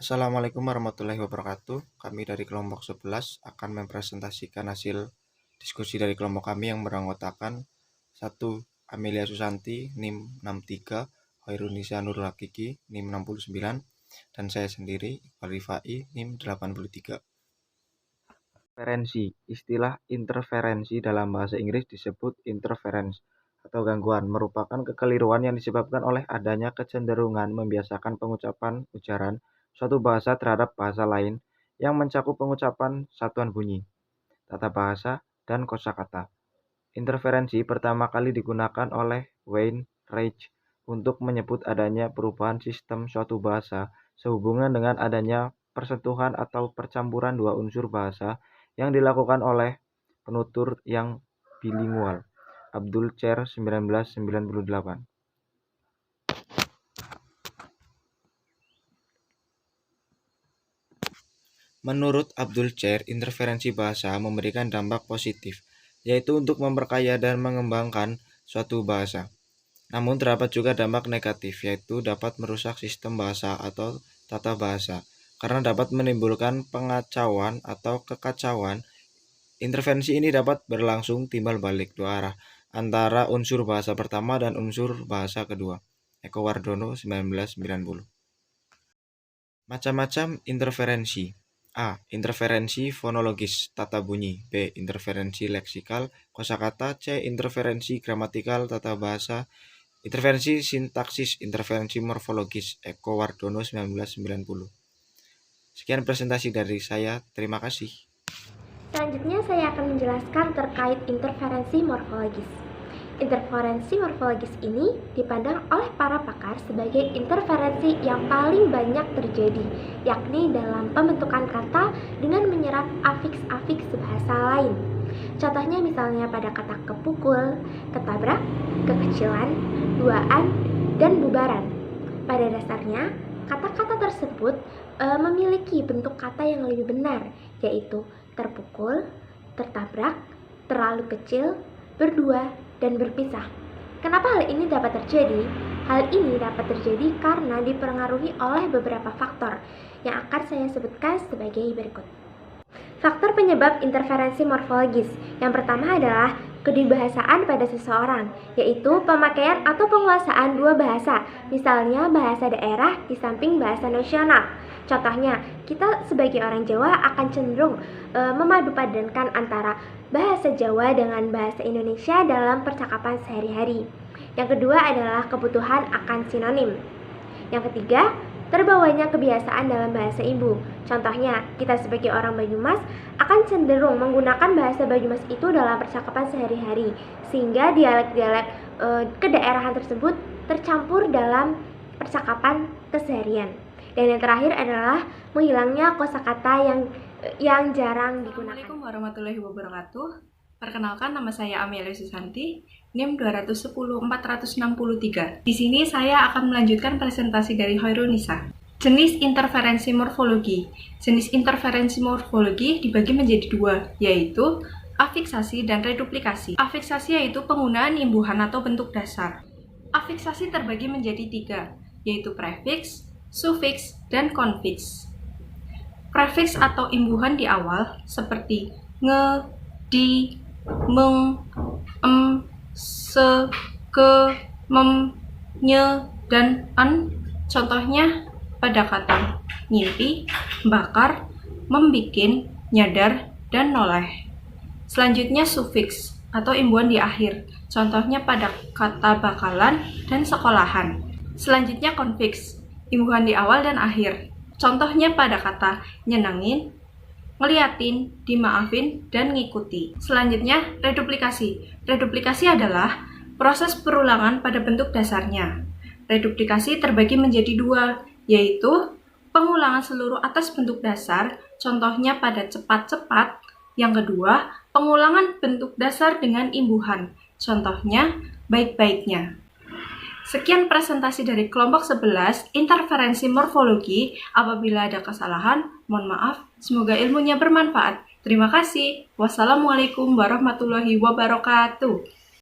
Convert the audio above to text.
Assalamualaikum warahmatullahi wabarakatuh. Kami dari kelompok 11 akan mempresentasikan hasil diskusi dari kelompok kami yang beranggotakan 1. Amelia Susanti, NIM 63, Hoirunisa Nurul Hakiki, NIM 69, dan saya sendiri, Iqbal Rifai, NIM 83. Interferensi. Istilah interferensi dalam bahasa Inggris disebut interference atau gangguan, merupakan kekeliruan yang disebabkan oleh adanya kecenderungan membiasakan pengucapan ujaran suatu bahasa terhadap bahasa lain yang mencakup pengucapan satuan bunyi, tata bahasa, dan kosakata. Interferensi pertama kali digunakan oleh Wayne Reich untuk menyebut adanya perubahan sistem suatu bahasa sehubungan dengan adanya persentuhan atau percampuran dua unsur bahasa yang dilakukan oleh penutur yang bilingual. Abdul Chair 1998. Menurut Abdul Chair, interferensi bahasa memberikan dampak positif, yaitu untuk memperkaya dan mengembangkan suatu bahasa. Namun terdapat juga dampak negatif, yaitu dapat merusak sistem bahasa atau tata bahasa, karena dapat menimbulkan pengacauan atau kekacauan. Intervensi ini dapat berlangsung timbal balik dua arah antara unsur bahasa pertama dan unsur bahasa kedua. Eko Wardono 1990. Macam-macam interferensi. A. Interferensi fonologis tata bunyi. B. Interferensi leksikal kosakata. C. Interferensi gramatikal tata bahasa. Interferensi sintaksis, interferensi morfologis. Eko Wardono 1990. Sekian presentasi dari saya. Terima kasih. Selanjutnya saya akan menjelaskan terkait interferensi morfologis. Interferensi morfologis ini dipandang oleh para pakar sebagai interferensi yang paling banyak terjadi, yakni dalam pembentukan kata dengan menyerap afiks-afiks bahasa lain. Contohnya misalnya pada kata kepukul, ketabrak, kekecilan, duaan, dan bubaran. Pada dasarnya, kata-kata tersebut memiliki bentuk kata yang lebih benar, yaitu terpukul, tertabrak, terlalu kecil, berdua, dan berpisah. Kenapa hal ini dapat terjadi? Hal ini dapat terjadi karena dipengaruhi oleh beberapa faktor yang akan saya sebutkan sebagai berikut. Faktor penyebab interferensi morfologis. Yang pertama adalah kedibahasaan pada seseorang, yaitu pemakaian atau penguasaan dua bahasa, misalnya bahasa daerah di samping bahasa nasional. Contohnya, kita sebagai orang Jawa akan cenderung memadupadankan antara bahasa Jawa dengan bahasa Indonesia dalam percakapan sehari-hari. Yang kedua adalah kebutuhan akan sinonim. Yang ketiga, terbawanya kebiasaan dalam bahasa ibu. Contohnya, kita sebagai orang Banyumas akan cenderung menggunakan bahasa Banyumas itu dalam percakapan sehari-hari, sehingga dialek-dialek kedaerahan tersebut tercampur dalam percakapan keseharian. Dan yang terakhir adalah menghilangnya kosakata yang jarang digunakan. Assalamualaikum warahmatullahi wabarakatuh. Perkenalkan, nama saya Amelia Susanti, NIM 210-463. Di sini saya akan melanjutkan presentasi dari Hoirunisa. Jenis interferensi morfologi. Jenis interferensi morfologi dibagi menjadi dua, yaitu afiksasi dan reduplikasi. Afiksasi yaitu penggunaan imbuhan atau bentuk dasar. Afiksasi terbagi menjadi tiga, yaitu prefiks, sufiks, dan konfiks. Prefiks atau imbuhan di awal seperti nge, di, meng, se, ke, mem, nye, dan an. Contohnya pada kata ngimpi, bakar, membikin, nyadar, dan noleh. Selanjutnya sufiks atau imbuhan di akhir. Contohnya pada kata bakalan dan sekolahan. Selanjutnya konfiks, imbuhan di awal dan akhir. Contohnya pada kata nyenengin, ngeliatin, dimaafin, dan ngikuti. Selanjutnya, reduplikasi. Reduplikasi adalah proses perulangan pada bentuk dasarnya. Reduplikasi terbagi menjadi dua, yaitu pengulangan seluruh atas bentuk dasar, contohnya pada cepat-cepat. Yang kedua, pengulangan bentuk dasar dengan imbuhan, contohnya baik-baiknya. Sekian presentasi dari kelompok 11, interferensi morfologi. Apabila ada kesalahan, mohon maaf. Semoga ilmunya bermanfaat. Terima kasih. Wassalamualaikum warahmatullahi wabarakatuh.